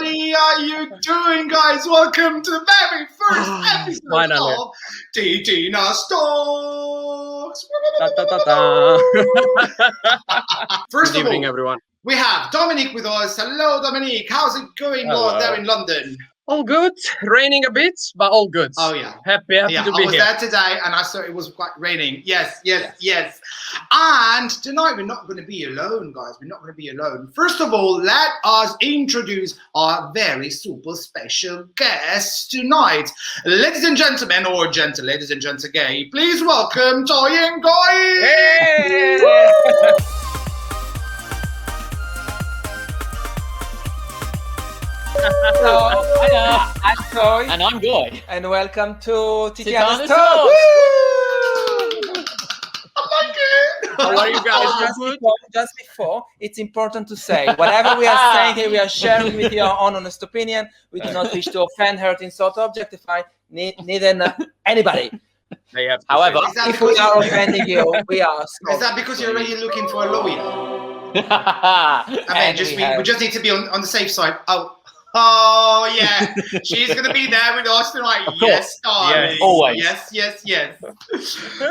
everybody are you doing, guys? Welcome to the very first episode Finally. of Titina Stokes. First Good of evening, all, everyone. we have Dominic with us. Hello, Dominic. How's it going Hello. there in London? All good. Raining a bit, but all good. Oh, yeah. Happy Yeah, to be I was here. there today and I saw it was quite raining. Yes. And tonight we're not going to be alone, guys. We're not going to be alone. First of all, let us introduce our very super special guest tonight. Ladies and gentlemen, or gentle ladies and gentle gay, please welcome Toy and Goy. Hey! Hello, I'm Toy, And I'm Goy. and welcome to Titana's Titiana's Talk. I like it. How are you guys? Good? Just before, it's important to say, whatever we are saying here, we are sharing with you our own honest opinion. We do not wish to offend, hurt, insult, objectify, neither anybody. I have to However, Is that If we because are you- offending you, we are Is sorry. that because you're already looking for a lawyer? I mean, And we just need to be on the safe side. Oh yeah, she's gonna be there with us tonight. Of Yes, darling. Yes, always. Yes.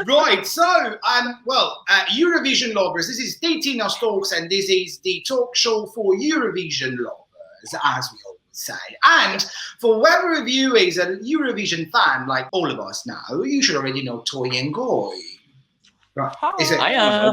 Right. So, Eurovision lovers. This is Titina Talks, and this is the talk show for Eurovision lovers, as we always say. And for whoever of you is a Eurovision fan, like all of us now, you should already know Toy and Goy. Right. Is it? Hiya.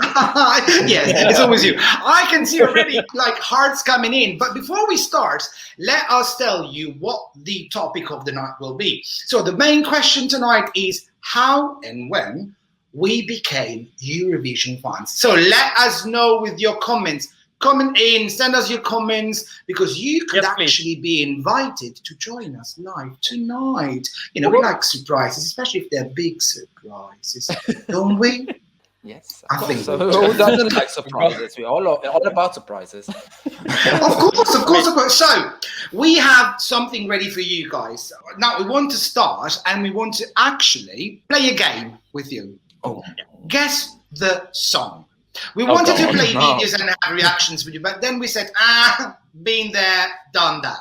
Yes, it's always you. I can see already like hearts coming in. But before we start, let us tell you what the topic of the night will be. So the main question tonight is how and when we became Eurovision fans. So let us know with your comments. Comment in, send us your comments, because you could Yes, please. actually be invited to join us live tonight. You know, we like surprises, especially if they're big surprises, don't we? Yes, I of think course. we- Who doesn't like surprises? We're all about surprises. Of course. So we have something ready for you guys. Now we want to start, and we want to actually play a game with you. Oh. Guess the song. We Oh, wanted to God. play No. videos and have reactions with you, but then we said, been there, done that.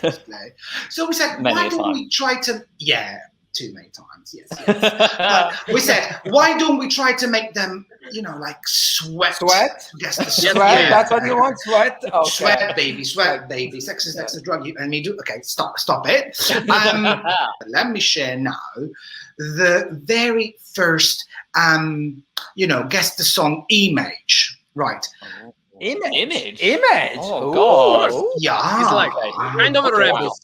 Let's play. So we said, Many why a don't time. we try to, too many times, yes. But we said, why don't we try to make them, like sweat? Sweat? Guess the Yes, song. Sweat? Yeah. That's what you want? Sweat? Okay. Sweat, baby. Sex is a drug. You and me do. Okay, stop it. Let me share now the very first, guess the song Image. Right. Image. Oh, Ooh. God. Yeah. It's like kind of a Okay, rebel.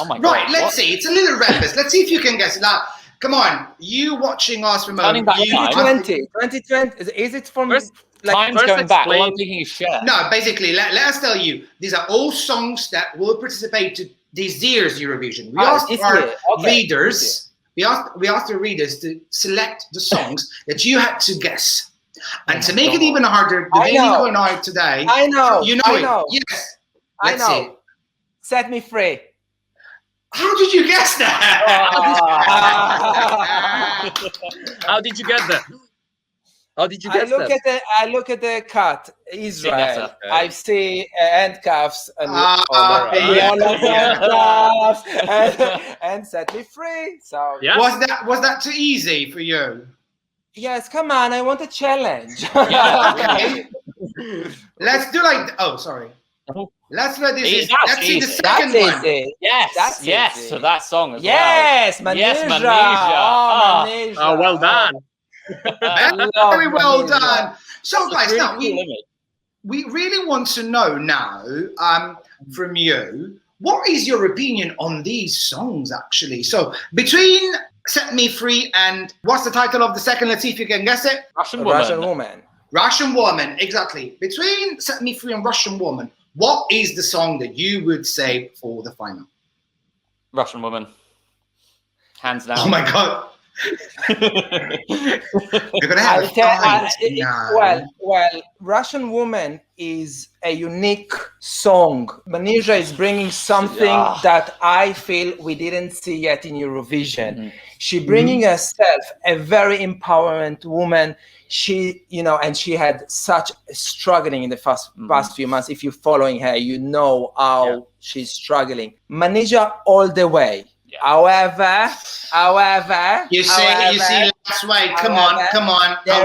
Oh my God. Right, let's what? see. It's a little reckless. Let's see if you can guess it. Now, come on. You watching us from Turning back you- time. 2020. Is it from First- like Time's first going back. All explain- I'm thinking is share. No, basically, let us tell you, these are all songs that will participate to this year's Eurovision. We asked this our year. Okay. readers, we asked the readers to select the songs that you had to guess. And to make it even harder, I know. Domenico and I today, I know. you know I it. know. Yes. I Let's know. see. Set me free. How did you guess that? How did you get that? How did you I get look that? at the cut. Israel. Vanessa. I see handcuffs and Ah, yeah. all of handcuffs and set me free. So Yeah. Was that too easy for you? yes, come on. I want a challenge. Okay. Let's do like. Oh, sorry. Oh. Let's let this. That's Let's see the easy. second That's one. easy. Yes. That's yes. easy. To that song as Yes, well. Manisha. Yes, Manisha. Oh, Ah. Manisha. Oh, well done. Very well Manisha. done. So, That's a guys, really now cool we image. really want to know now from you, what is your opinion on these songs, actually? So, between Set Me Free and what's the title of the second? Let's see if you can guess it. Russian A woman. Russian woman. Russian Woman, exactly. Between Set Me Free and Russian Woman, what is the song that you would say for the final? Russian woman. Hands down. Oh my God. You're gonna have a fight now. Well, Russian Woman is a unique song. Manizha is bringing something that I feel we didn't see yet in Eurovision. Mhm. She bringing herself a very empowerment woman. She, and she had such struggling in the past few months. If you're following her, you know how she's struggling. Manizha all the way. Yeah. However, You see, let's wait. Come on. The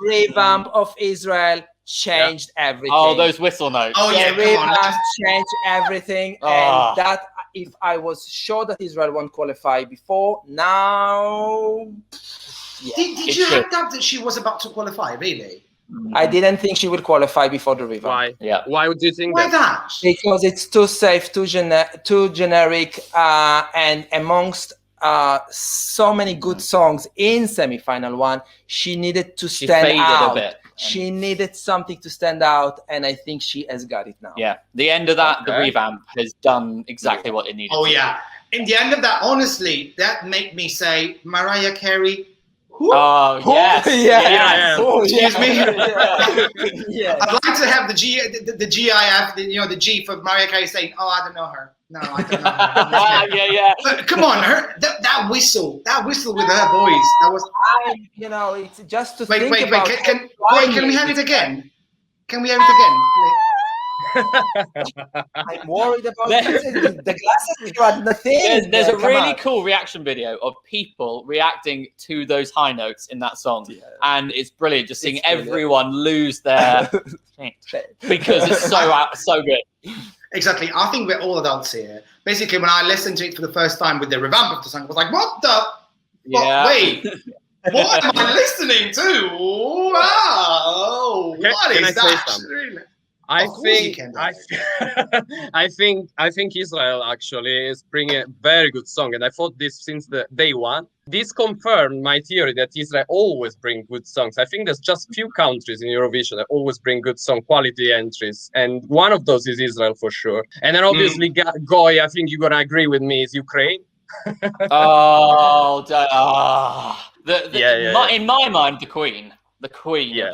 revamp of Israel changed everything. Oh, those whistle notes. Oh yeah, The come on. revamp changed everything, and that if I was sure that Israel won't qualify before, now. Yeah. Did you have doubt that she was about to qualify? Really? I didn't think she would qualify before the revamp. Why? Yeah. Why would you think Why that? that? Because it's too safe, too generic, and amongst so many good songs in semi-final one, she needed to She stand faded out. a bit. She needed something to stand out, and I think she has got it now. Yeah. The end of that, the Okay. revamp has done exactly what it needed. Oh to. yeah. In the end of that, honestly, that made me say Mariah Carey. Who? Oh Oh, yes. yeah. Yes. Oh, Excuse me. Yeah. I'd like to have the GIF, the G for Mariah Carey saying, "Oh, I don't know her. No, I don't know her." yeah. But come on, that whistle with her voice. That was. It's just to Wait. think about. Can we have it again? Can we have it again? I'm worried about the glasses. You had nothing. There's a Come really on. cool reaction video of people reacting to those high notes in that song, and it's brilliant. Just seeing It's brilliant. everyone lose their because it's so good. Exactly. I think we're all adults here. Basically, when I listened to it for the first time with the revamp of the song, I was like, "What the? Yeah. Wait, what am I listening to? Wow, what Can is I say that?" something? Really? I Of course you think can, I think Israel actually is bringing a very good song, and I thought this since the day one. This confirmed my theory that Israel always bring good songs. I think there's just few countries in Eurovision that always bring good song quality entries, and one of those is Israel for sure. And then obviously Goy, I think you're gonna agree with me, is Ukraine. In my mind, the queen of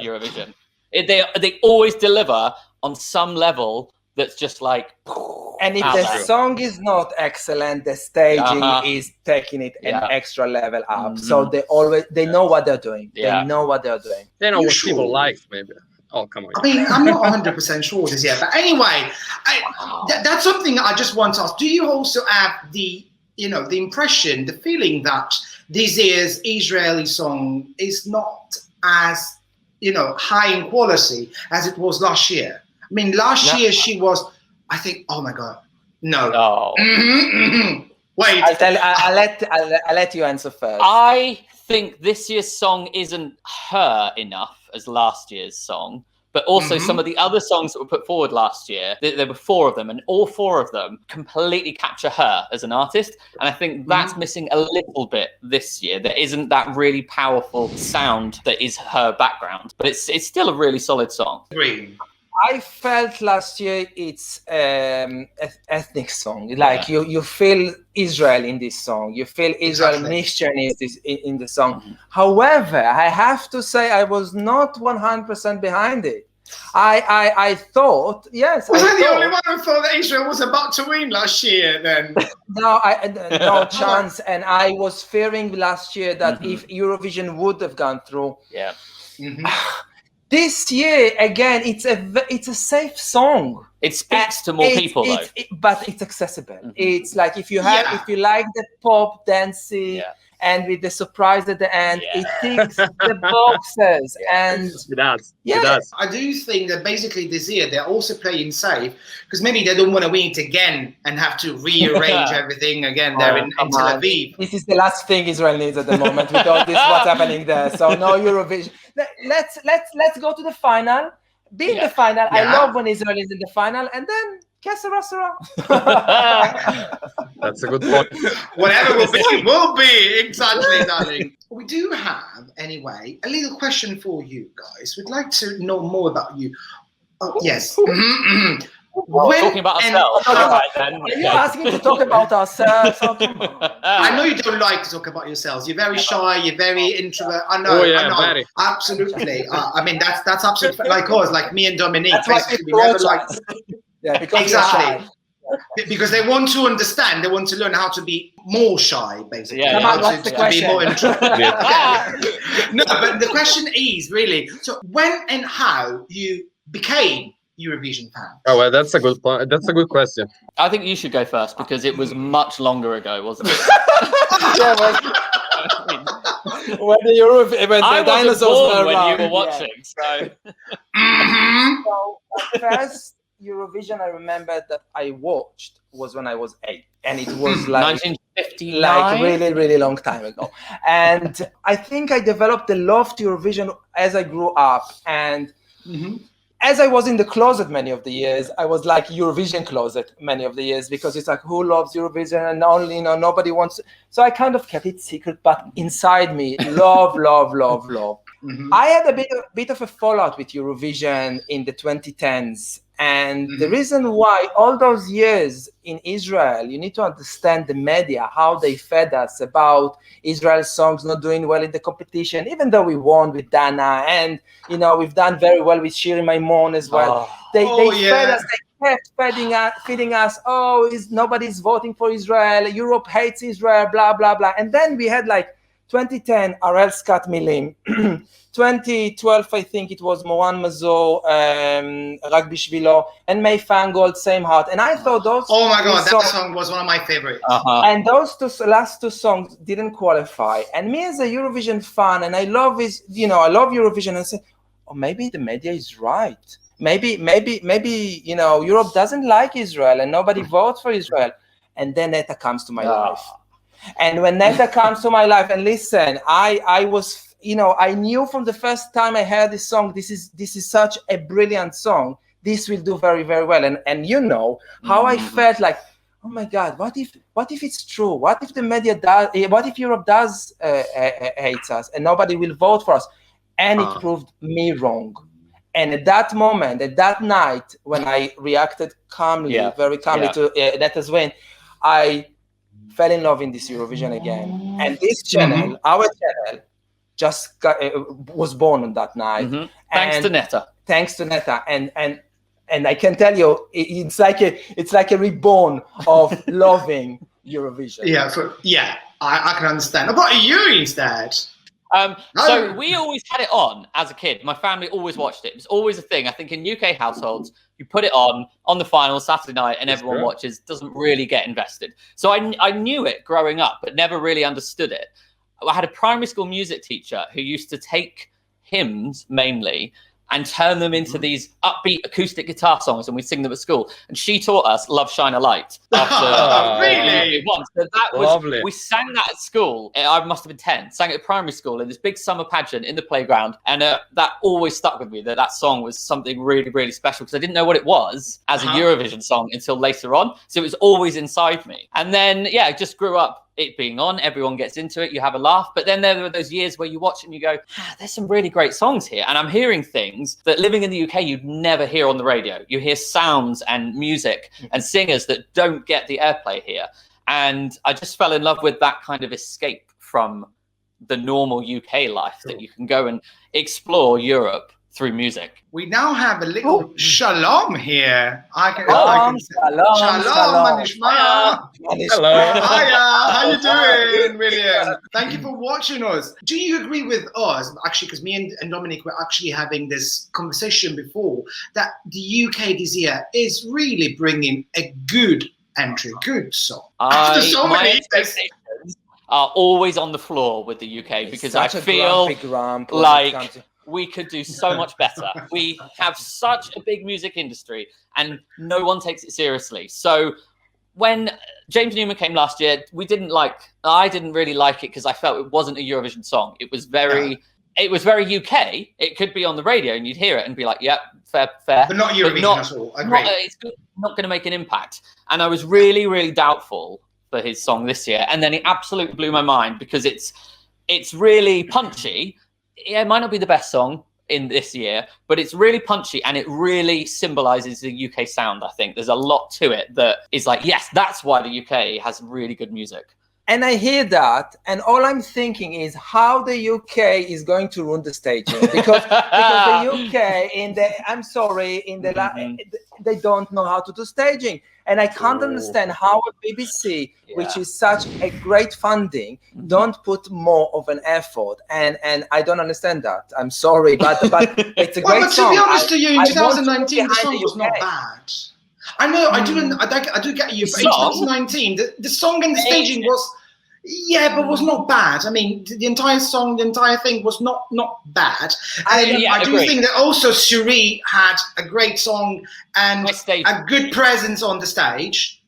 Eurovision. They always deliver on some level that's just like. And if out the there. song is not excellent, the staging is taking it an extra level up. So they know what they're doing. Yeah. They know what they're doing. They know You what sure? people like, maybe. Oh, come on. I mean, I'm not 100% sure this yet, but anyway, that's something I just want to ask. Do you also have the impression, the feeling that this year's Israeli song is not as high in quality as it was last year? I mean, last year she was, I think, oh my God, no. Oh. Wait. I'll let you answer first. I think this year's song isn't her enough as last year's song, but also some of the other songs that were put forward last year, there were 4 of them, and all 4 of them completely capture her as an artist. And I think that's missing a little bit this year. There isn't that really powerful sound that is her background, but it's still a really solid song. Agree. I felt last year it's ethnic song. Like you feel Israel in this song. You feel Israel mixture in the song. However, I have to say I was not 100% behind it. I thought, yes. Was I the only one who thought that Israel was about to win last year then? No chance. And I was fearing last year that if Eurovision would have gone through. Yeah. This year, again, it's a safe song. It speaks to more people, though. But it's accessible. It's like if you like the pop dancing and with the surprise at the end, it ticks the boxes. And It does. I do think that basically this year they're also playing safe because maybe they don't want to win it again and have to rearrange everything again there in Tel Aviv. This is the last thing Israel needs at the moment with all this what's happening there. So no Eurovision. Let's go to the final. Be in the final. I love when Israel is in the final, and then Kesara. That's a good point. Whatever will be exactly, darling. We do have, anyway, a little question for you guys. We'd like to know more about you. Oh, yes. Talking about ourselves. All right, then. Are you asking to talk about ourselves? I know you don't like to talk about yourselves. You're very shy. You're very introvert. I know. Oh, yeah, I know. very. Absolutely. I mean, that's absolutely like us, like me and Dominique. That's why Basically, people we never watch like. us. Yeah, because Exactly. Because they want to understand, they want to learn how to be more shy, basically. Yeah, how what's the to be question? more introverted. No, but the question is really, so when and how you became Eurovision fan? Oh, well, that's a good point. That's a good question. I think you should go first because it was much longer ago, wasn't it? Yeah, when the I wasn't dinosaurs born were when around, you were yeah. watching, so Mhm. So the first Eurovision I remember that I watched was when I was 8, and it was like 1959. like really long time ago. And I think I developed a love to Eurovision as I grew up, and Mhm. as I was in the closet many of the years, I was like Eurovision closet many of the years, because it's like, who loves Eurovision? And only, nobody wants to. So I kind of kept it secret, but inside me, love. Mhm. I had a bit of a fallout with Eurovision in the 2010s. And the reason why all those years in Israel, you need to understand the media, how they fed us about Israel songs not doing well in the competition, even though we won with Dana, and we've done very well with Shiri Maimon as well. They fed us, they kept feeding us, nobody's voting for Israel, Europe hates Israel, blah, blah, blah. And then we had like 2010, Arel Skat Milim. 2012, I think it was Moran Mazur, Rak Bishvilo, and May Fangold, Same Heart. And I thought those. Oh my God, that songs, song was one of my favorites. and those last two songs didn't qualify. And me as a Eurovision fan, and I love Eurovision, and I said, oh, maybe the media is right. Maybe Europe doesn't like Israel, and nobody votes for Israel. And then Netta comes to my life. And when Netta comes to my life, and listen, I was. I knew from the first time I heard this song, this is such a brilliant song. This will do very, very well. And how I felt like, oh my God, what if it's true? What if the media does? What if Europe does hates us and nobody will vote for us? And it proved me wrong. And at that moment, at that night, when I reacted very calmly to Netta's win, I fell in love in this Eurovision again. And this channel, our channel, just was born on that night. Thanks to Netta. And I can tell you, it's like a reborn of loving Eurovision. Yeah, I can understand. What about you instead? So we always had it on as a kid. My family always watched it. It was always a thing. I think in UK households, you put it on the final Saturday night and everyone watches, doesn't really get invested. So I knew it growing up, but never really understood it. I had a primary school music teacher who used to take hymns mainly and turn them into these upbeat acoustic guitar songs, and we sing them at school. And she taught us "Love Shine a Light." Really? Once. So that was Lovely. we sang that at school. I must have been 10. Sang it at primary school in this big summer pageant in the playground, and that always stuck with me. That song was something really, really special because I didn't know what it was as a Eurovision song until later on. So it was always inside me. And then I just grew up it being on, everyone gets into it, you have a laugh. But then there were those years where you watch it and you go, there's some really great songs here. And I'm hearing things that living in the UK, you'd never hear on the radio. You hear sounds and music and singers that don't get the airplay here. And I just fell in love with that kind of escape from the normal UK life that you can go and explore Europe through music. We now have a little Shalom here. Shalom. Manishmaya. Hello. Hiya, how you doing, William? Thank you for watching us. Do you agree with us, actually, because me and Dominic were actually having this conversation before, that the UK this year is really bringing a good entry, good song? After so my many expectations are always on the floor with the UK because I feel like we could do so much better. We have such a big music industry and no one takes it seriously. So when James Newman came last year, I didn't really like it because I felt it wasn't a Eurovision song. It was very UK. It could be on the radio and you'd hear it and be like, yeah, fair. But not Eurovision at all. I agree. It's not going to make an impact. And I was really, really doubtful for his song this year. And then it absolutely blew my mind because it's really punchy. Yeah, it might not be the best song. in this year, but it's really punchy and it really symbolizes the UK sound. I think there's a lot to it that is like, yes, that's why the UK has really good music. And I hear that, and all I'm thinking is how the UK is going to run the staging, because the UK they don't know how to do staging, and I can't understand how a BBC, which is such a great funding, don't put more of an effort, and I don't understand that. I'm sorry, but it's a great song. Well, but to be honest to you, in 2019, the song was not bad. I know, I do get you. But in 2019, the song and the staging was, but was not bad. I mean, the entire song, the entire thing was not bad. And I do think that also Cherie had a great song and a good presence on the stage,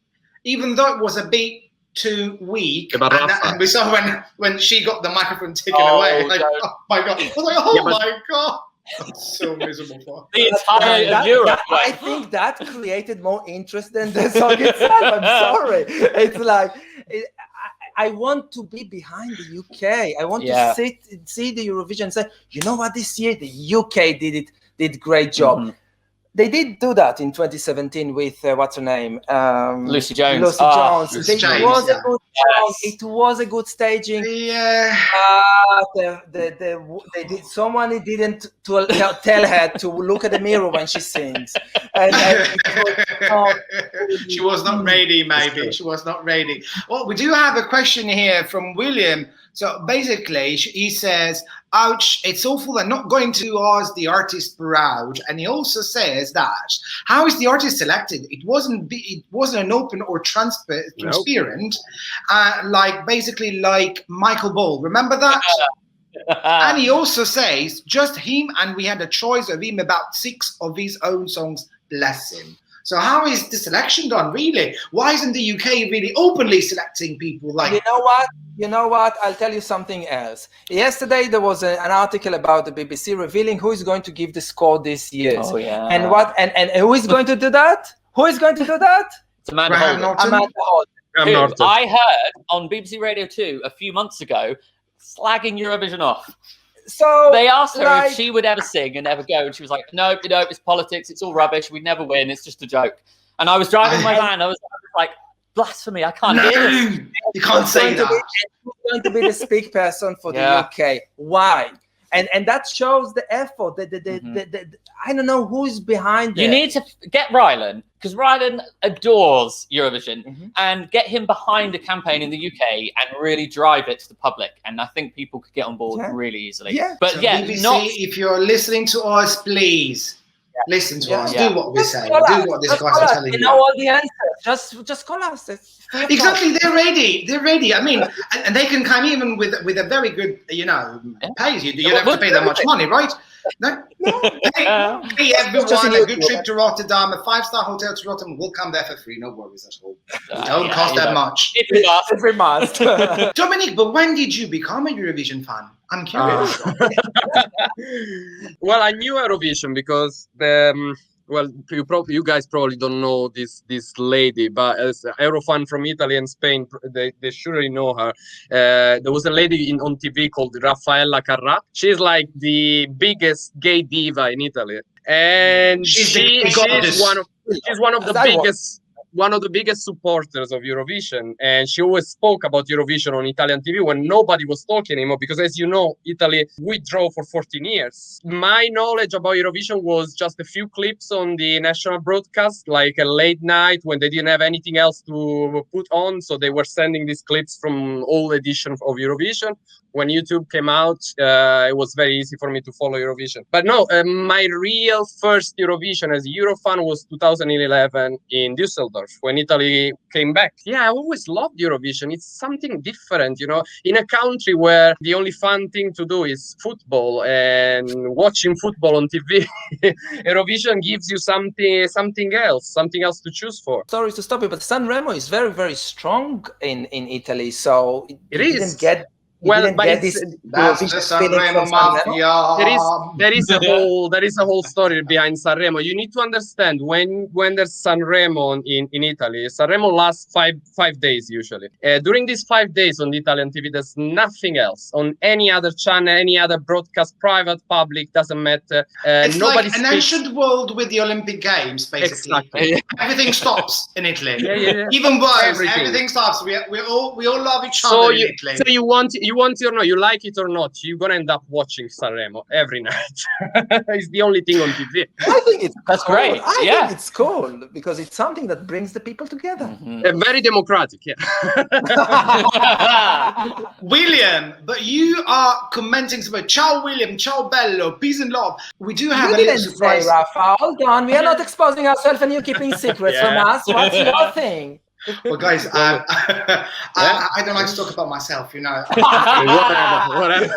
even though it was a bit too weak. And we saw when she got the microphone taken away. Like, oh my God. I was like, my God. That's so miserable for the entire of Europe. I think that created more interest than the song itself. I'm sorry. It's like I want to be behind the UK. I want to see the Eurovision and say, you know what, this year the UK did great job. Mm-hmm. They did do that in 2017 with what's her name? Lucy Jones. Lucy Jones. It was a good staging. Yeah. Someone didn't tell her to look at the mirror when she sings. She was not ready, maybe. She was not ready. Well, we do have a question here from William. So basically, he says, ouch, it's awful they're not going to ask the artist per out. And he also says that, how is the artist selected? It wasn't an open or transparent, like Michael Ball. Remember that? And he also says, just him, and we had a choice of him about 6 of his own songs, bless him. So how is the selection done, really? Why isn't the UK really openly selecting people like... You know what? I'll tell you something else. Yesterday, there was an article about the BBC revealing who is going to give the score this year. Oh, yeah. And who is going to do that? Who is going to do that? It's Amanda Holden. I heard on BBC Radio 2 a few months ago slagging Eurovision off. So they asked her if she would ever sing and ever go, and she was like, "No, it's politics. It's all rubbish. We'd never win. It's just a joke." And I was driving my van. I was like, "Blasphemy! I can't hear this." You can't say that. She's going to be the speak person for the UK. Why? And that shows the effort. I don't know who's behind it. You need to get Rylan, because Rylan adores Eurovision, and get him behind a campaign in the UK and really drive it to the public. And I think people could get on board really easily. Yeah. But so BBC, if you're listening to us, please listen to us. Do what we say. Do what these guys are telling you. You know all the answers. Just call us. Exactly, they're ready. I mean, and they can come even with a very good, pay. You don't have to pay that much money, right? No. Pay everyone a good trip to Rotterdam, a 5-star hotel to Rotterdam. We'll come there for free. No worries at all. It don't cost that much. Every month. Dominic, but when did you become a Eurovision fan? I'm curious. Well, I knew Eurovision because you guys probably don't know this lady, but as Eurofan from Italy and Spain, they surely know her. There was a lady on TV called Raffaella Carrà. She's like the biggest gay diva in Italy, and she's one of the biggest supporters of Eurovision, and she always spoke about Eurovision on Italian TV when nobody was talking anymore, because as you know, Italy withdrew for 14 years. My knowledge about Eurovision was just a few clips on the national broadcast, like a late night when they didn't have anything else to put on, so they were sending these clips from all editions of Eurovision. When YouTube came out, it was very easy for me to follow Eurovision. But no, my real first Eurovision as a Eurofan was 2011 in Düsseldorf, when Italy came back. Yeah, I always loved Eurovision. It's something different, in a country where the only fun thing to do is football and watching football on TV. Eurovision gives you something else to choose for. Sorry to stop you, but Sanremo is very, very strong in Italy. So it is. Well, didn't but get it's- this That's the Eurovision feeling Sanremo from Sanremo? Mafia. there is a whole story behind Sanremo. You need to understand when there's Sanremo in Italy, Sanremo lasts five days usually. During these 5 days on the Italian TV, there's nothing else on any other channel, any other broadcast, private, public, doesn't matter. It's Nobody like an speaks. ancient world with the Olympic Games, basically. Exactly. Everything stops in Italy. Yeah. Even worse, Everything. everything stops. We all love each So other in you, Italy. so you want it or not, you like it or not, you're gonna end up watching Sanremo every night. It's the only thing on TV. I think it's That's cool. great, I yeah. think it's cool because it's something that brings the people together. Very democratic, yeah. William, but you are commenting somewhere. Ciao, William. Ciao, bello. Peace and love. We do have You a little didn't say, surprise. Rafa. Hold on. We are not exposing ourselves and you're keeping secrets from Yeah. us. What's your thing? Well, guys, I don't like to talk about myself, you know. Whatever.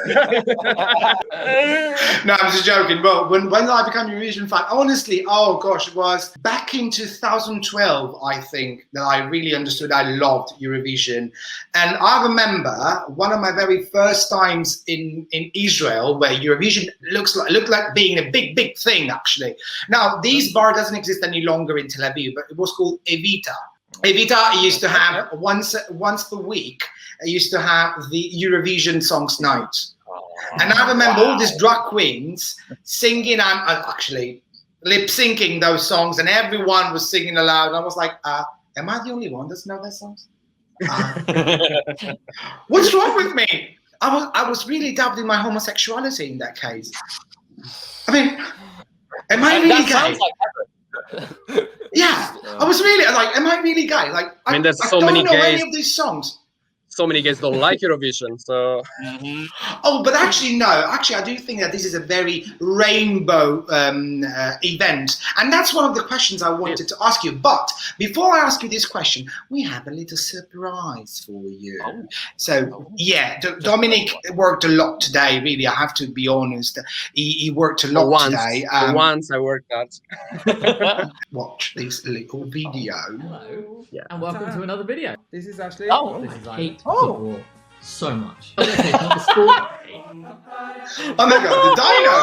No, I'm just joking. Well, when I became a Eurovision fan, honestly, oh gosh, it was back in 2012, I think, that I really understood I loved Eurovision. And I remember one of my very first times in Israel where Eurovision looked like being a big thing, actually. Now, this bar doesn't exist any longer in Tel Aviv, but it was called Evita. Evita used to have once per week, it used to have the Eurovision Songs Night. And I remember all these drag queens singing and actually lip syncing those songs, and everyone was singing aloud. And I was like, am I the only one that knows their songs? What's wrong with me? I was really doubting my homosexuality in that case. I mean, am I really That gay? sounds like Yeah, I was really like, am I really gay? Like, I mean, there's so don't many know any gays. of these songs. So many guys don't like Eurovision, so Oh, but actually, no. Actually, I do think that this is a very rainbow event. And that's one of the questions I wanted to ask you. But before I ask you this question, we have a little surprise for you. So, yeah, Dominic worked a lot today, really. I have to be honest. He worked a lot today. For once I worked out. Watch this little video. Hello, Yeah. and welcome to another video. This is actually. Oh. This is I hate Oh. football so much. Okay, not the sport. Oh my God, the dino!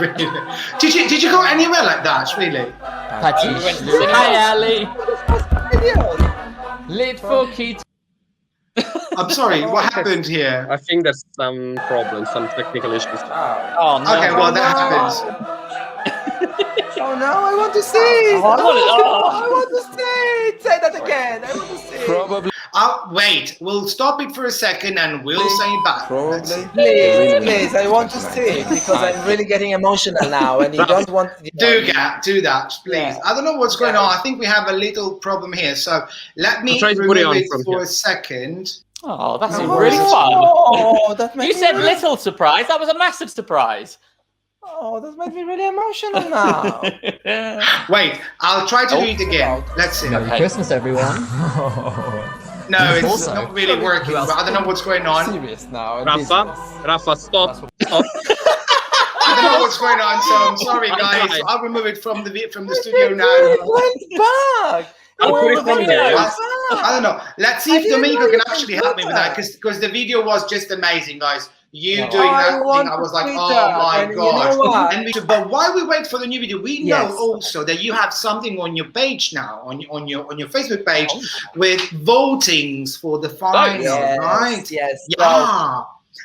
Really? Did you go anywhere like that? Really? we went to the cinema. Hi, Ali. Lit for Keith. I'm sorry. What happened here? I think there's some problems, some technical issues. Oh, no. Okay, well that no. happens. Oh no, I want to see it. Oh, I want it. I want to see it. Say that again. I want to see it. Probably. Wait, we'll stop it for a second and we'll say it back. Please, I want to see it because I'm really getting emotional now, and you don't want. Do that, please. Yeah. I don't know what's going on. I think we have a little problem here. So let me I'll try to put it remove on it from for here. a second. Oh, that's Oh, really fun. Oh, that made You me said really- little surprise. That was a massive surprise. Oh, that made me really emotional now. Wait, I'll try to do it again. Let's see. Merry Okay. Christmas, everyone. No, it's Also- not really working. But I don't know what's going on. Serious now. Rafa, stop. Stop. I don't know what's going on. So I'm sorry, guys. sorry. I'll remove it from the studio now. It went back. I'll put it the from video there. went I don't know. Let's see I if didn't Domenico know can you actually could help do me with that that. because the video was just amazing, guys. You back. doing that I thing, want I was to like, see oh that. my And you know god! what? But while we wait for the new video, we know Yes. also that you have something on your page now, on your Facebook page, with votings for the final, Yes, right? yes. Yeah.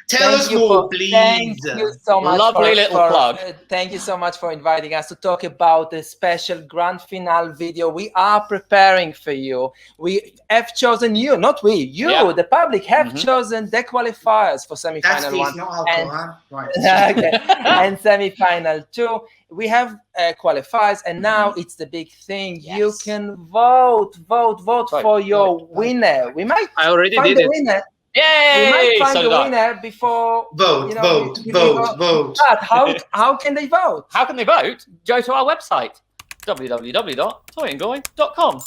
Tell us more, please. Thank you so much. Lovely little plug. Thank you so much for inviting us to talk about the special grand finale video we are preparing for you. We have chosen you, not we, you, Yeah. the public, have Mhm. chosen the qualifiers for That's semi-final this, one. not alcohol, right? Okay. And semi-final 2. We have qualifiers, and now it's the big thing. You Yes. can vote for your winner. We might I already find did the it. winner. We Yay! might find So the did I. winner before. Vote, You know, vote, we vote, vote. But how can they vote? How can they vote? Go to our website, www.toyangoy.com.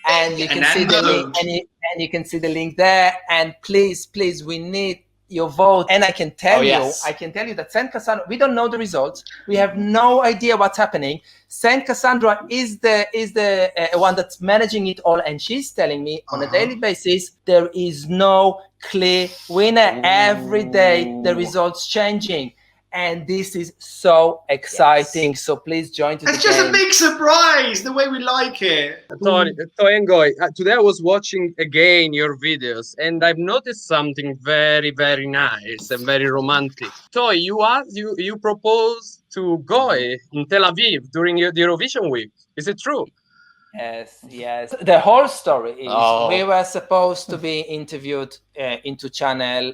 And you And can see then the link, vote. and you can see the link there. And please, we need your vote. And I can tell yes. you that Saint Cassandra, we don't know the results. We have no idea what's happening. Saint Cassandra is the one that's managing it all, and she's telling me on a daily basis there is no clear winner. Every day the results changing. And this is so exciting. So please join to the It's just game. a big surprise, the way we like it. Toy and Goy, today I was watching again your videos and I've noticed something very, very nice and very romantic. Toy, you proposed to Goy in Tel Aviv during the Eurovision week. Is it true? Yes. The whole story is we Oh. were supposed to be interviewed into channel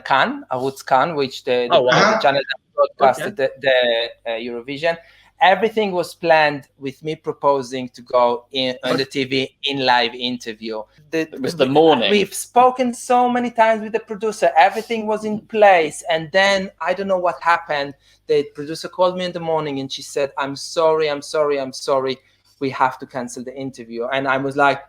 Kan, Arutz Kan, which the Oh, wow. the channel that broadcasted the Eurovision. Everything was planned with me proposing to go on the TV in live interview. It was the morning. We've spoken so many times with the producer. Everything was in place. And then I don't know what happened. The producer called me in the morning and she said, I'm sorry. We have to cancel the interview. And I was like,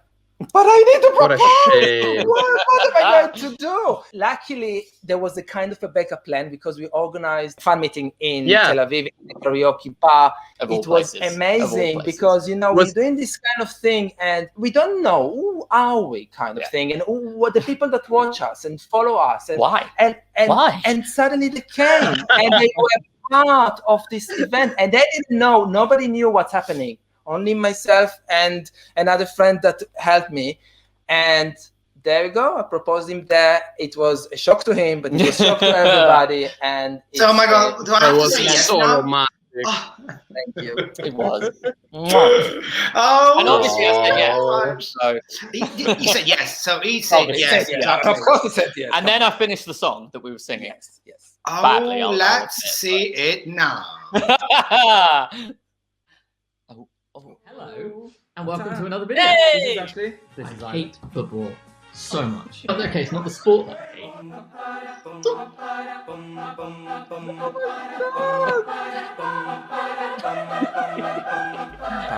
but I need to What a propose. shame. What am I going to do? Luckily, there was a kind of a backup plan because we organized a fan meeting in Tel Aviv, in the karaoke bar. Of all It was places. amazing because, we're doing this kind of thing and we don't know who are we kind of thing and what the people that watch us and follow us. And, Why? And Why? And suddenly they came and they were part of this event and they didn't know. Nobody knew what's happening. Only myself and another friend that helped me. And there we go. I proposed him there. It was a shock to him, but it was a shock to everybody. And So, oh my God, do I That have to was say yes so now? romantic. Oh, thank you. It was. oh, And obviously I said yes. oh. So, He said yes. So he said Obviously, yes. yeah. Exactly. Of course, he said yes. and then I finished the song that we were singing. Yes. badly, Oh, I'll let's admit, see it now. Hello, and welcome to another video. Hey! I hate football so much. Okay, it's not the sport that I hate.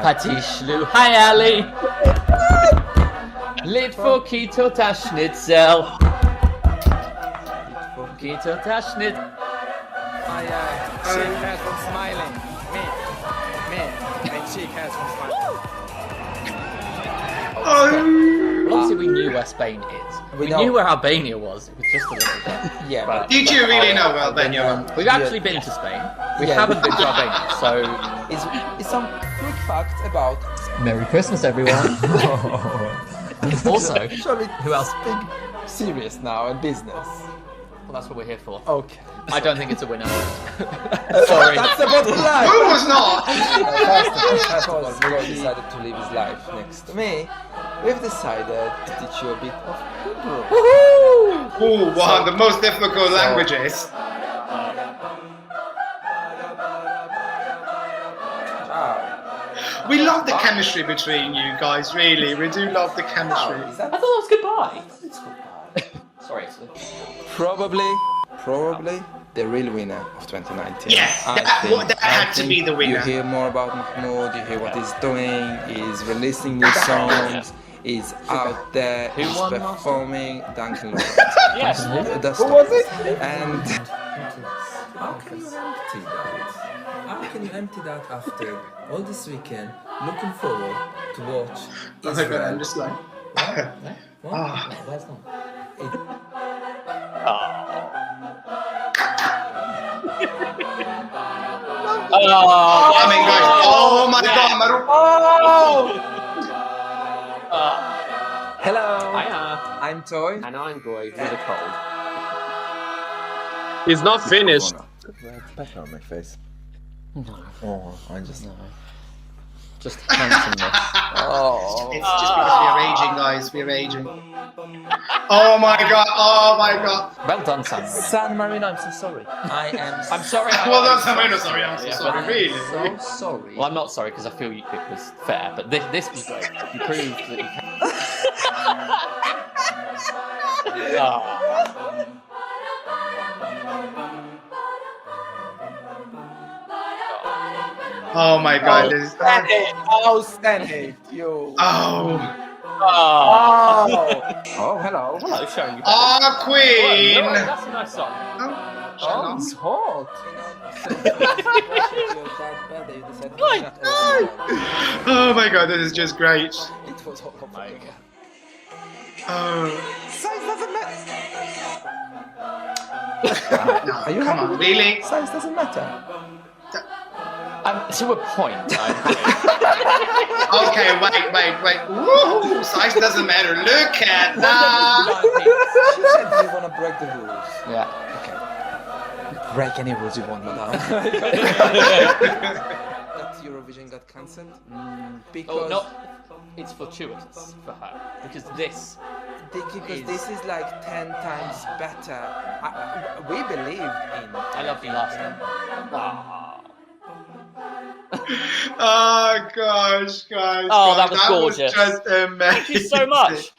Patishlu, hi Ali. Litfokito tashnitzel. Litfokito tashnit. My cheek has from smiling. Me. My cheek has from smiling. Oh. Obviously, we knew where Spain is. We know. knew where Albania was. It was just a little bit. Yeah, But- Did you really know Albania? We've actually been to Spain. We Yeah. haven't been to Albania, so It's some quick facts about. Merry Christmas, everyone. also, Who else? Serious now and business. well, that's what we're here for. Okay. I don't think it's a winner. Sorry. That's the bottom line. Who was not? First of all, Miguel decided to live his life next to me. We've decided to teach you a bit of Hebrew. Oh, one of the most difficult languages. We love the chemistry between you guys, really. We do love the chemistry. I thought that was goodbye. Sorry. Probably the real winner of 2019. Yeah, that had to think be the winner. You hear more about Mahmoud, you hear what he's doing, he's releasing new songs, he's out there, Who he's won last performing. Duncan Lawrence. Yes. Who was it? And how can you empty that? How can you empty that after all this weekend, looking forward to watch Oh my God, Israel? I'm just like. Ah. Where's that? I mean, guys, oh my God, Maru. Hello, Hiya. I'm Toy. And I'm Goy with a cold. It's not finished. It's better on my face. Oh, I just. Just handsomeness. Oh. It's just because we are aging, guys. We are aging. Oh my God, oh my God. Well done, Sam. San Marino, I'm so sorry. I'm sorry. Well done, Samino. Sorry, I'm so sorry. Really? So sorry. Well, I'm not sorry because I feel it was fair, but this was great. You proved that you can. Oh my God, this is. Stand it! Oh, stand it! You. Oh. Oh, hello. Hello, showing you. Ah, Queen. Oh, that's a nice song. Oh, it's hot. Oh my god, this is just great. It was hot. Oh my god. Oh. Size doesn't matter. No, Are you come happy? on, really? Size doesn't matter. To a point. Okay, wait. Woo! Size doesn't matter. Look at that. She said you want to break the rules. Yeah. Okay. Break any rules you want, madam. That Eurovision got cancelled because Oh, no. It's fortuitous for her because this. because this is like 10 times better. We believed in. I love the last one. Ah. Oh gosh, guys. Oh, that was gorgeous. just amazing. Thank you so much.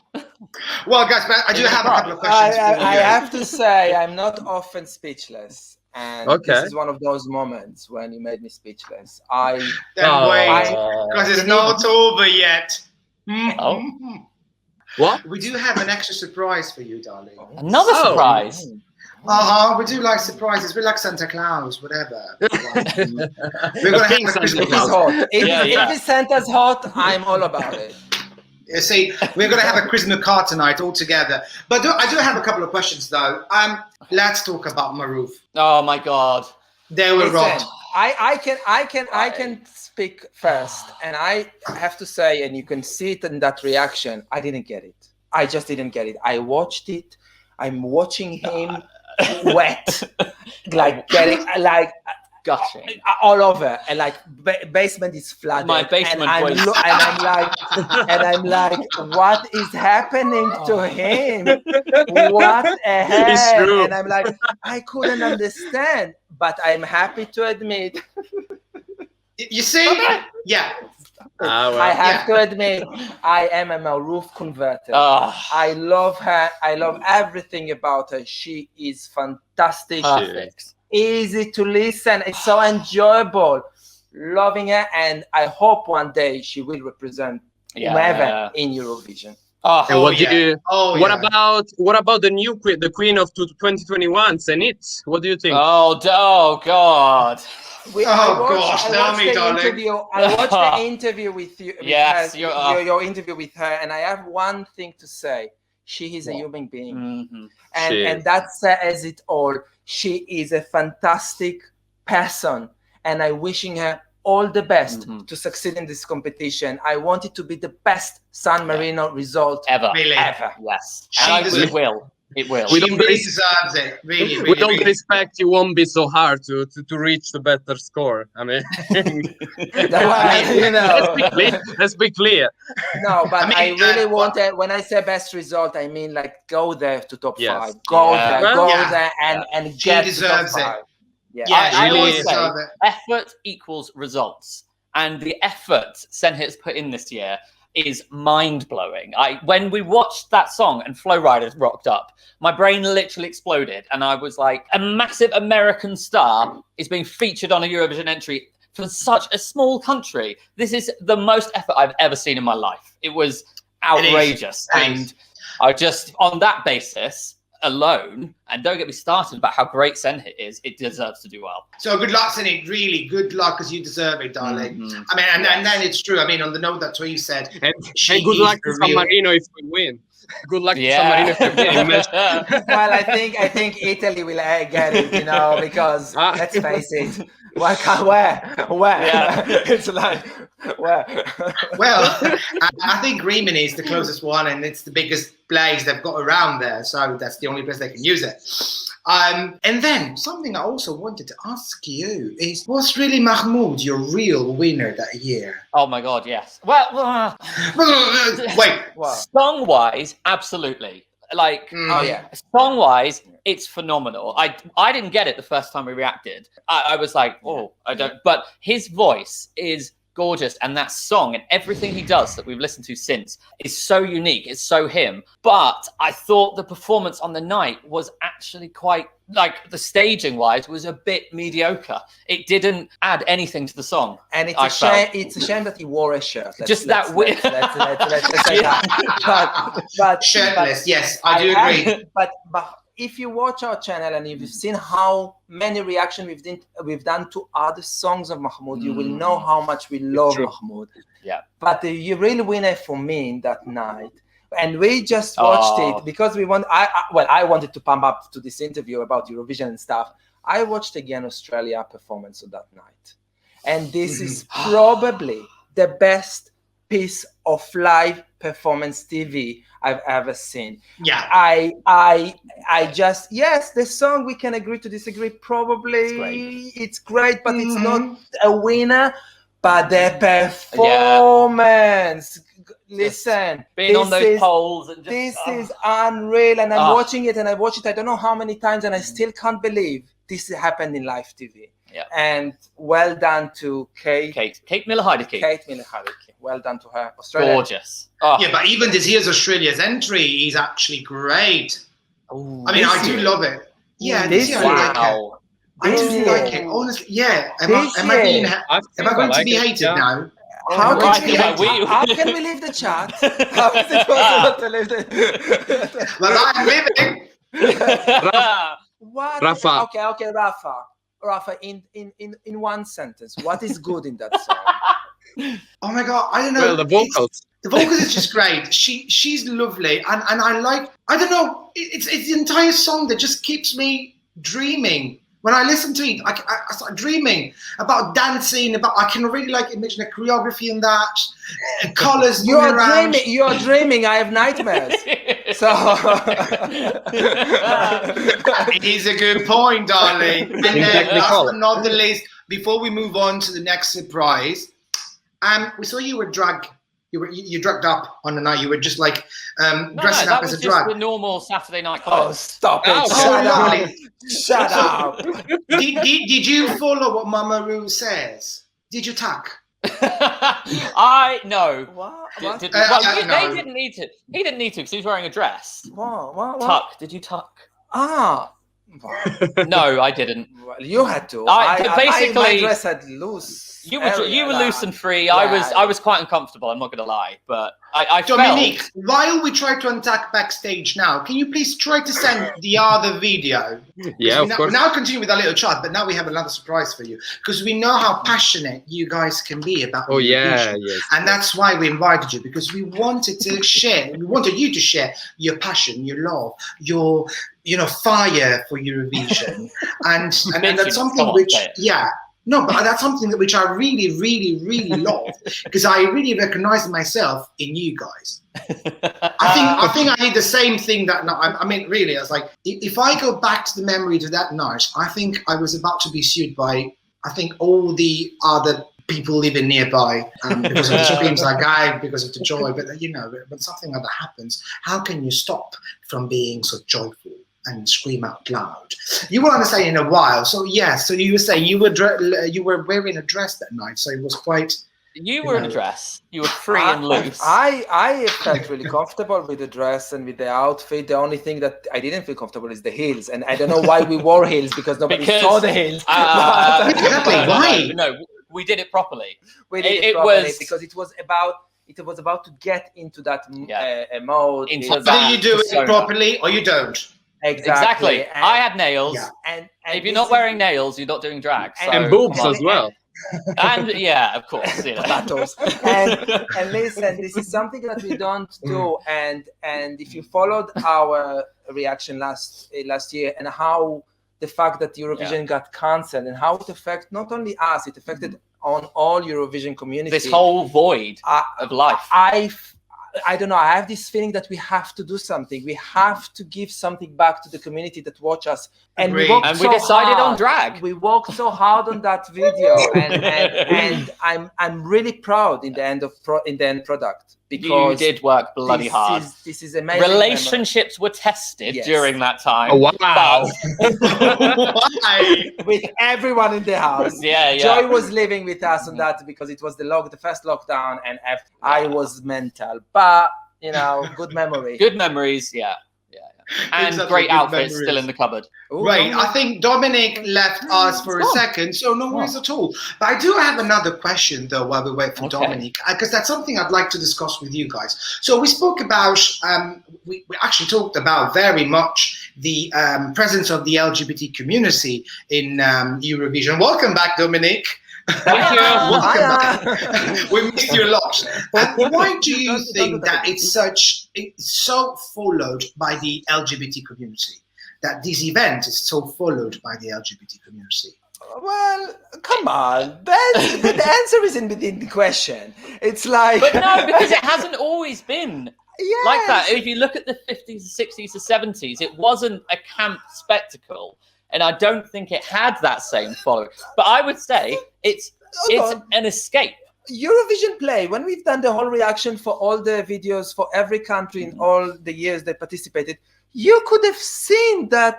Well, guys, but I do have a couple of questions for you. I have to say, I'm not often speechless. And Okay. this is one of those moments when you made me speechless. Then Oh. wait, because it's not over yet. Oh. What? We do have an extra surprise for you, darling. Another Oh. surprise. We do like surprises. We like Santa Claus, whatever. We're gonna King have a Santa Christmas. It's hot. Yeah. If the Santa's hot, I'm all about it. You see, we're gonna have a Christmas card tonight all together. But I do have a couple of questions though. Let's talk about Maroof. Oh my god. They were Listen, robbed. I can speak first, and I have to say, and you can see it in that reaction. I didn't get it. I just didn't get it. I watched it. I'm watching him wet, like getting like Gushing. all over, and like basement is flooded. My basement and I'm like, what is happening to him? What the It's hell? true. And I'm like, I couldn't understand, but I'm happy to admit, You see? Yeah. I have to admit, I am a Maroof converter. I love her. I love everything about her. She is fantastic. Perfect. Easy to listen. It's so enjoyable. Loving her, and I hope one day she will represent whoever in Eurovision. Oh, And what do yeah. you? Oh, What yeah. about the new queen, the queen of 2021, Zenit? What do you think? oh god. Tell me, darling. I watched the interview with you. Yes, your interview with her, and I have one thing to say. She is a human being, Mhm. and that says it all. She is a fantastic person, and I'm wishing her all the best to succeed in this competition. I want it to be the best San Marino result Ever. Really. ever. Yes. She And deserves- it will. It will. We She don't really res- deserves it. Really, really. With all really. the respect, it won't be so hard to reach the better score. I mean, let's be clear. No, but I I, mean, really want it. When I say best result, I mean like go there to top Yes. 5. Go Yeah. there, Well, go yeah. there, and She get deserves to top it. 5. Yeah. Yeah, I she really really always deserves say- it. Effort equals results. And the effort Senhit's put in this year is mind-blowing. When we watched that song and Flow Riders rocked up, my brain literally exploded. And I was like, a massive American star is being featured on a Eurovision entry for such a small country. This is the most effort I've ever seen in my life. It was outrageous. It is. And I just, on that basis alone, and don't get me started about how great Senhit is, it deserves to do well. So good luck, Senhit. Really good luck, because you deserve it, darling. Mhm. I mean, and then it's true. I mean, on the note that Tweez said, And, She and good is luck the to San real- Marino if we win. Good luck to San Marino if we win. Well, I think Italy will get it, because let's face it. Where? Yeah. It's like where? well, I think Rimini is the closest one, and it's the biggest place they've got around there. So that's the only place they can use it. And then something I also wanted to ask you is, was really Mahmoud your real winner that year? Oh my god, yes. Well, Wait. Wow. song-wise, absolutely. Like, Oh yeah. song-wise, it's phenomenal. I didn't get it the first time we reacted. I was like, oh, I don't. But his voice is gorgeous, and that song and everything he does that we've listened to since is so unique. It's so him. But I thought the performance on the night was actually quite, like, the staging wise was a bit mediocre. It didn't add anything to the song. And it's I a shame. felt. It's a shame that he wore a shirt. Just that weird. Let's say that. But Shirtless, yes, I do agree. But if you watch our channel and if you've seen how many reactions we've done to other songs of Mahmoud, you will know how much we love Mahmoud. Yeah. But the real winner for me in that night, and we just watched it because we want. I wanted to pump up to this interview about Eurovision and stuff. I watched again Australia performance of that night, and this is probably the best piece of live performance TV I've ever seen. Yeah. I just, yes, the song, we can agree to disagree. Probably it's great, but it's not a winner. But the performance, listen, Being on those polls and just, this is unreal. And I'm watching it, and I watch it, I don't know how many times, and I still can't believe this happened in live TV. Yeah. And well done to Kate Miller-Heidke. Kate Miller-Heidke. Well done to her. Australia. Gorgeous. Yeah, but even this year's Australia's entry is actually great. Ooh, I mean, I do love it. Yeah, this year I like it. I do like it, honestly. Yeah. Am I going to be hated now? How Right, can we how can we leave the chat? How is it possible to leave the Well, I'm living. What? Rafa. Okay, Rafa, in one sentence, what is good in that song? Oh my God, I don't know. Well, the vocals. The vocals is just great. She's lovely, and I like. I don't know. It's the entire song that just keeps me dreaming. When I listen to it, I start dreaming about dancing. I can really like imagine a choreography in that, colors. You're dreaming. I have nightmares. So it is a good point, darling. And then, last but not the least, before we move on to the next surprise, we saw you were drag. You drugged up on the night. You were just like dressing up as a drag. The normal Saturday night oh, clothes. stop it! Shut up! Did you follow what Mama Ru says? Did you tuck? No. What? no. They didn't need to. He didn't need to because he was wearing a dress. What? Tuck? Did you tuck? Ah. No, I didn't. Well, you had to. Basically, my dress had loose. You were loose and free. Yeah. I was quite uncomfortable. I'm not going to lie, but I Dominique, while we try to untack backstage now, can you please try to send the other video? Yeah, of course. We now continue with our little chat, but now we have another surprise for you because we know how passionate you guys can be about. Oh yeah, yes. And that's why we invited you, because we wanted to share. We wanted you to share your passion, your love, your fire for Eurovision, and that's something which that's something which I really, really, really love because I really recognize myself in you guys. I think I need the same thing that night. I mean, really, I was like, if I go back to the memory of that night, I think I was about to be sued by, I think, all the other people living nearby because of the screams I gave, because of the joy. But when something like that happens, how can you stop from being so joyful and scream out loud? You will understand in a while. So so you were saying you were wearing a dress that night, so it was quite. You were in a dress. You were free and loose. I felt really comfortable with the dress and with the outfit. The only thing that I didn't feel comfortable is the heels, and I don't know why we wore heels because nobody saw the heels. Why? No, we did it properly. We did it properly because it was about to get into that mode. Into Either you do it properly or you don't. Exactly. And I had nails. Yeah. And if you're not wearing nails, you're not doing drag. And boobs as well. And of course, potatoes. And listen, this is something that we don't do. And if you followed our reaction last year and how the fact that Eurovision got cancelled and how it affected not only us, it affected on all Eurovision community. This whole void of life. I don't know. I have this feeling that we have to do something. We have to give something back to the community that watch us. And we decided on drag. We worked so hard on that video, and I'm really proud in the end product because you did work bloody hard. This is amazing. Relationships were tested Yes. during that time. Oh, wow. Why? with everyone in the house. Yeah. Joy was living with us on that because it was the first lockdown, and I was mental. But good memory. Good memories, yeah. And Exactly, great good outfits memories. still in the cupboard. Ooh, Right, Dominic. I think Dominic left us for a second, so no worries at all. But I do have another question, though, while we wait for Okay. Dominic, because that's something I'd like to discuss with you guys. So we spoke about, we actually talked about very much the presence of the LGBT community in Eurovision. Welcome back, Dominic. Thank you. Welcome back. We missed you a lot. Why do you think that it's so followed by the LGBT community? That this event is so followed by the LGBT community? Well, come on. The answer isn't within the question. It's like... But no, because it hasn't always been Yes. like that. If you look at the 50s, 60s, the 70s, it wasn't a camp spectacle. And I don't think it had that same following. But I would say it's Hold on. an escape. Eurovision Play, when we've done the whole reaction for all the videos for every country in all the years they participated, you could have seen that,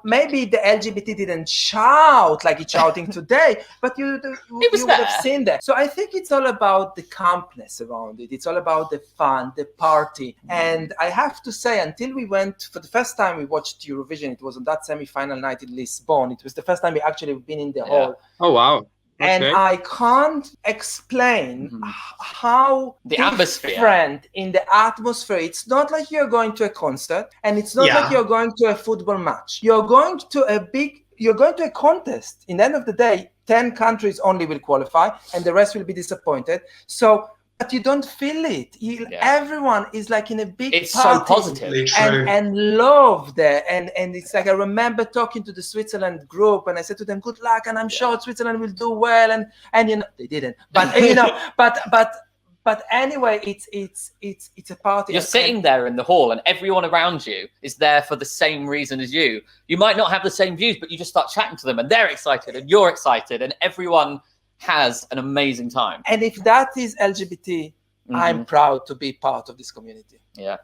maybe the LGBT didn't shout like it's shouting today, but you would have there. seen that. So I think it's all about the campness around it. It's all about the fun, the party. And I have to say, until we went, for the first time we watched Eurovision, it was on that semi-final night in Lisbon. It was the first time we actually been in the hall. Oh, wow. And Okay. I can't explain how The atmosphere. different in the atmosphere. It's not like you're going to a concert, and it's not like you're going to a football match. You're going to a contest. In the end of the day, 10 countries only will qualify, and the rest will be disappointed. So, but you don't feel it. Everyone is like in a big It's party. so positive. And love there, and it's like I remember talking to the Switzerland group, and I said to them, "Good luck," and I'm sure Switzerland will do well, and they didn't, but but anyway, it's a party. You're sitting there in the hall, and everyone around you is there for the same reason as you. You might not have the same views, but you just start chatting to them, and they're excited, and you're excited, and everyone has an amazing time. And if that is LGBT, I'm proud to be part of this community. Yeah.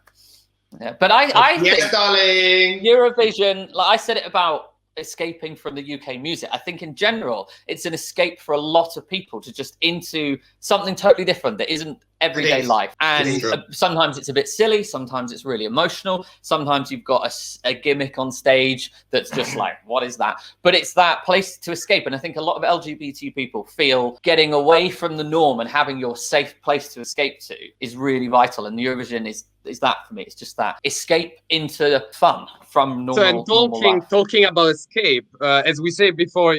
But I Yes, think darling. Eurovision, like I said it about escaping from the UK music. I think in general, it's an escape for a lot of people to just into something totally different that isn't everyday life. And sometimes it's a bit silly. Sometimes it's really emotional. Sometimes you've got a gimmick on stage that's just like, what is that? But it's that place to escape. And I think a lot of LGBT people feel getting away from the norm and having your safe place to escape to is really vital. And Eurovision is that for me. It's just that escape into fun from normal. So, and talking about escape, as we said before,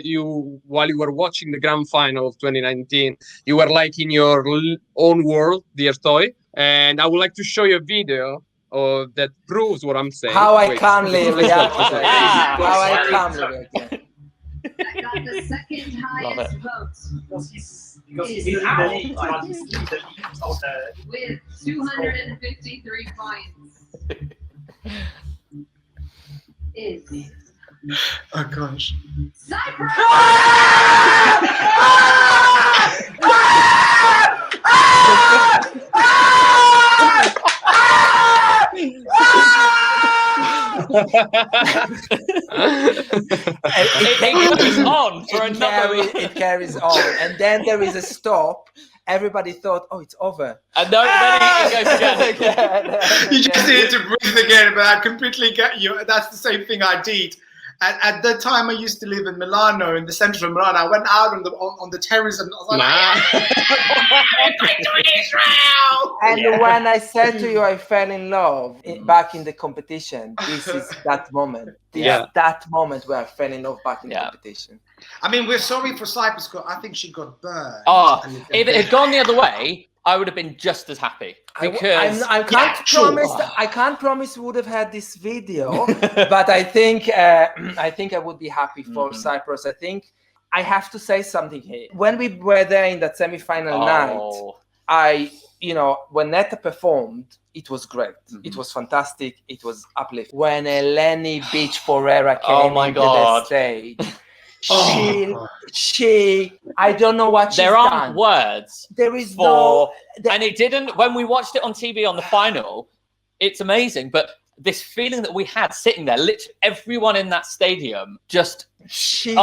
while you were watching the grand final of 2019, you were like in your own world, dear Toy. And I would like to show you a video that proves what I'm saying. How I Wait. calmly react. How I calmly react. Got the second Love highest it. vote Because he's really like with 253 points. Is Oh gosh. Cyprus! It goes on for another It carries on, and then there is a stop. Everybody thought, "Oh, it's over." And then it goes again. You just needed to breathe again, but I completely get you. That's the same thing I did. At the time, I used to live in Milano, in the center of Milano. I went out on the terrace and I was like, Israel! And when I said to you, I fell in love back in the competition. This is that moment. This is that moment where I fell in love back in the competition. I mean, we're sorry for Cyprus. I think she got burned. Oh, if it had gone the other way, I would have been just as happy. Because I can't promise we would have had this video, but I think I would be happy for Cyprus. I think I have to say something here. When we were there in that semi-final night, when Netta performed, it was great. It was fantastic. It was uplifting. When Eleni Beach Ferreira came into the stage, Oh, I don't know what she's There aren't done. words There is for, no. and it didn't. When we watched it on TV on the final, it's amazing. But this feeling that we had sitting there, literally everyone in that stadium, just She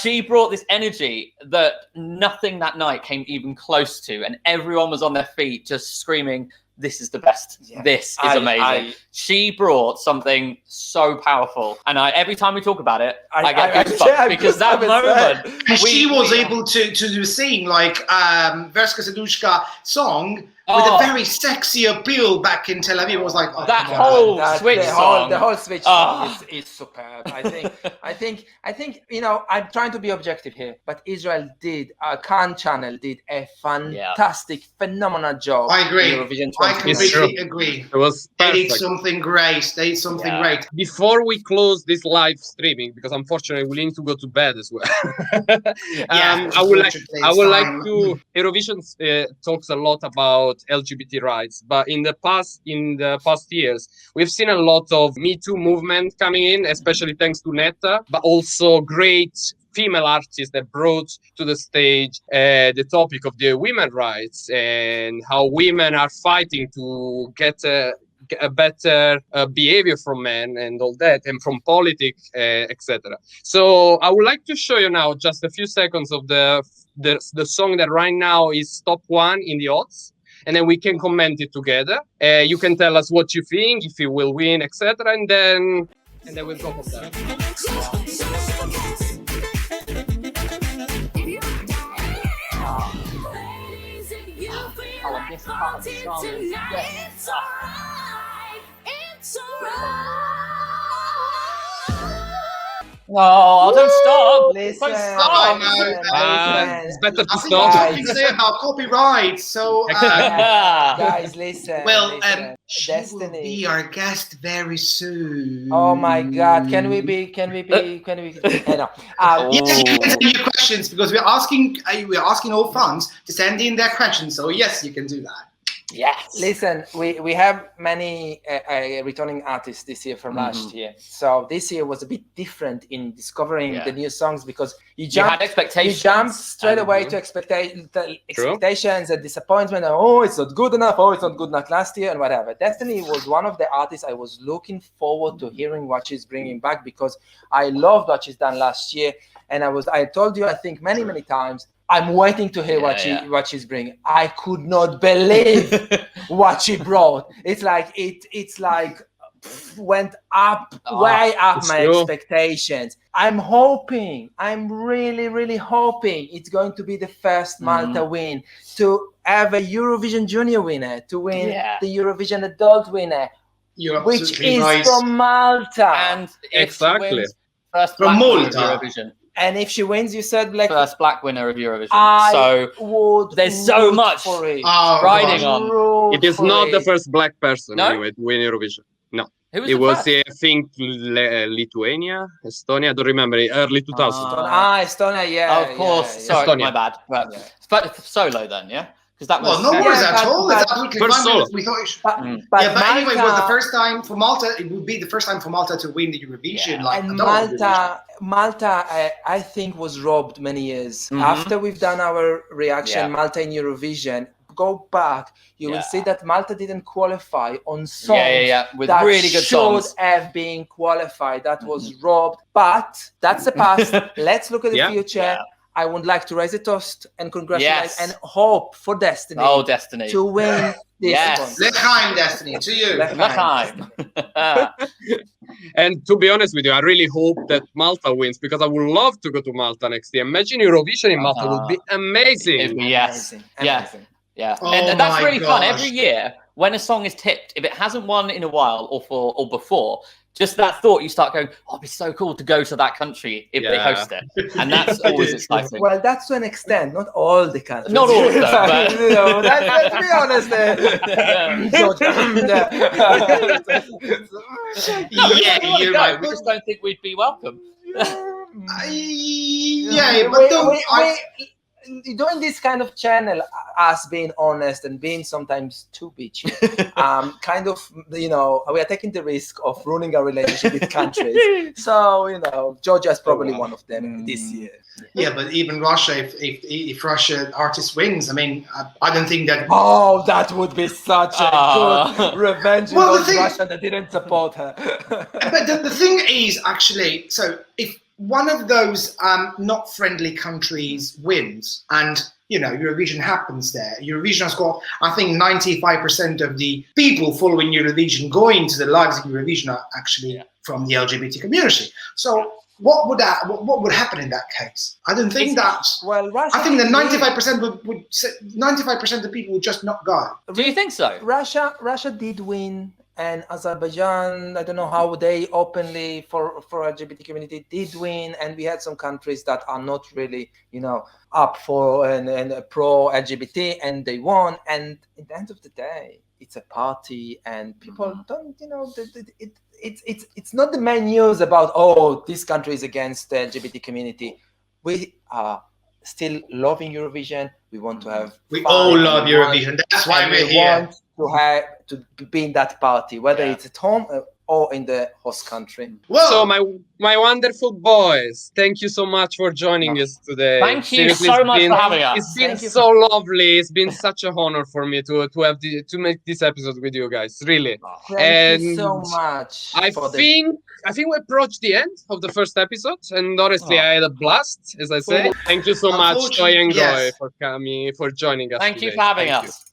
she brought this energy that nothing that night came even close to, and everyone was on their feet just screaming, "This is the best. Yeah. This is amazing." She brought something so powerful, and every time we talk about it, I get goosebumps because that moment, and she was able to sing like Verska Sedushka song with a very sexy appeal back in Tel Aviv. It was like that whole switch song. The whole switch song is superb. I think I'm trying to be objective here, but Israel did Khan Channel did a fantastic, phenomenal job. I agree. in Eurovision I 2020. completely agree. It was They did perfect. something great. They did something great. Before we close this live streaming, because unfortunately we need to go to bed as well. I would like to. Eurovision talks a lot about LGBT rights, but in the past years, we've seen a lot of Me Too movement coming in, especially thanks to Netta, but also great female artists that brought to the stage the topic of the women's rights and how women are fighting to get a better behavior from men and all that, and from politics, etc. So I would like to show you now just a few seconds of the song that right now is top 1 in the odds, and then we can comment it together. You can tell us what you think, if you will win, etc., and then we'll go from there. this part of the song is No, don't stop. Listen, Don't stop. It's better to I think stop. what you say about copyright. So, guys, listen. well, listen. she will Destiny. be our guest very soon. Oh my God! Can we be? No. Yes, you can send your questions because we're asking all fans to send in their questions. So yes, you can do that. Yes. Listen, we have many returning artists this year from last year. So this year was a bit different in discovering the new songs because you had expectations. You jumped straight away to expectations and disappointment. And, oh, it's not good enough. Oh, it's not good enough last year and whatever. Destiny was one of the artists I was looking forward to hearing what she's bringing back because I loved what she's done last year. And I told you, I think many times, I'm waiting to hear what she's bringing. I could not believe what she brought. It's like went up way up my expectations. I'm really hoping it's going to be the first Malta win, to have a Eurovision Junior winner, to win the Eurovision Adult winner, which is from Malta. And exactly first from Malta Eurovision. And if she wins, you said first black winner of Eurovision. There's so much for it. riding on. It is not the first black person anyway to win Eurovision. No. Who was it the was, first? I think, Lithuania, Estonia. I don't remember. Early 2000. Estonia, yeah. Of course. Yeah. Sorry, Estonia. my bad. But solo then, yeah? Because that was. Well, no worries at but- all. but- It's absolutely First fine. solo. We thought it should. But Anyway, it was Malta- the first time for Malta. It would be the first time for Malta to win the Eurovision. And adult Eurovision. Malta, I think, was robbed many years. After we've done our reaction, Malta in Eurovision, go back, you will see that Malta didn't qualify on songs with that really good should songs. have been qualified. That was robbed. But that's the past. Let's look at the future. Yeah. I would like to raise a toast and congratulate Yes. and hope for Destiny Oh, Destiny. to win this Yes. one. L'chaim, Destiny, to you. L'chaim. And to be honest with you, I really hope that Malta wins because I would love to go to Malta next year. Imagine Eurovision in Malta would be amazing. Yes. Amazing. Yeah. Amazing. Yeah, Oh and that's my really fun. gosh. Every year, when a song is tipped, if it hasn't won in a while or before, just that thought, you start going, "Oh, it'd be so cool to go to that country if they host it," and that's always exciting. Well, that's to an extent, not all the countries. Not all of them, but- You know, let's be honest. Yeah, you're right. We just don't think we'd be welcome. Yeah, but don't. doing this kind of channel, us being honest and being sometimes too bitchy, kind of, we are taking the risk of ruining our relationship with countries. So, Georgia is probably one of them this year. Yeah, but even Russia, if Russia artist wins, I mean, I don't think that. Oh, that would be such a good revenge Well, the on thing- Russia that didn't support her. But the thing is, actually, so if one of those not friendly countries wins, and Eurovision happens there, Eurovision has got, I think, 95% of the people following Eurovision going to the lives of Eurovision are actually from the LGBT community. So what would happen in that case? I don't think that. Well, Russia. I think that did win. 95% would 95% of people would just not go. Do you think so? Russia did win, and Azerbaijan, I don't know how they openly for LGBT community did win, and we had some countries that are not really, up for and pro LGBT, and they won. And at the end of the day, it's a party, and people don't, it's not the main news about this country is against the LGBT community. We are still loving Eurovision. We want to have. We fun, all love and we want- Eurovision. That's why and we're we here. want to be in that party, whether it's at home or in the host country. Well, So my wonderful boys, thank you so much for joining us today. Thank you Seriously, so it's much been- for having us. It's been Thank you. so lovely. It's been such a honor for me to have to make this episode with you guys. Really. Thank you so And much. I think we approached the end of the first episode, and honestly, I had a blast, as I say. Thank you so much, Joy and Goy, Yes. for coming, for joining us. Thank you today. for having Thank you. us.